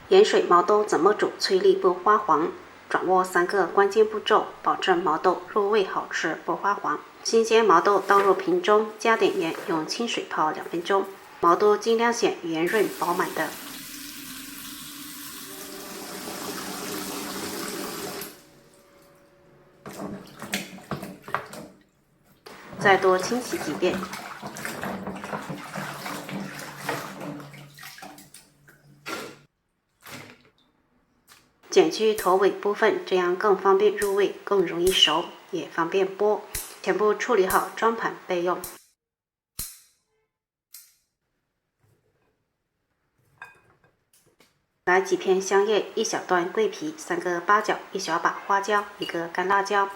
盐水毛豆怎么煮脆粒不花黄？掌握3个关键步骤，保证毛豆入味好吃不花黄。新鲜毛豆倒入瓶中，加点盐，用清水泡2分钟。毛豆尽量选圆润饱满的。再多清洗几遍。剪去头尾部分，这样更方便入味，更容易熟，也方便剥。全部处理好，装盘备用。来几片香叶，1小段桂皮，3个八角，1小把花椒，1个干辣椒。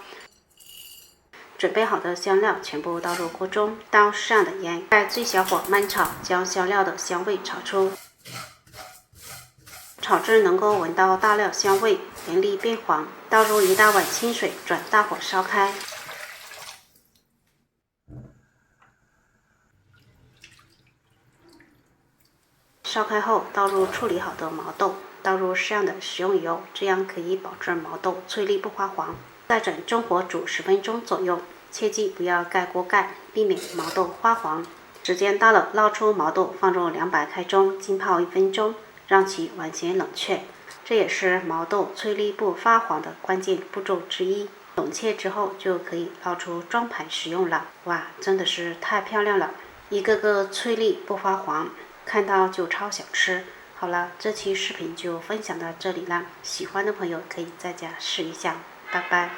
准备好的香料全部倒入锅中，倒适量的盐，在最小火慢炒，将香料的香味炒出。炒至能够闻到大料香味，盐粒变黄，倒入1大碗清水，转大火烧开。烧开后，倒入处理好的毛豆，倒入适量的食用油，这样可以保证毛豆脆粒不花黄。再转中火煮10分钟左右，切记不要盖锅盖，避免毛豆花黄。时间到了，捞出毛豆，放入200开中浸泡1分钟，让其完全冷却。这也是毛豆脆粒不发黄的关键步骤之一。冷却之后就可以捞出装盘食用了。哇，真的是太漂亮了，一个个脆粒不发黄，看到就超想吃。好了，这期视频就分享到这里啦，喜欢的朋友可以在家试一下，拜拜。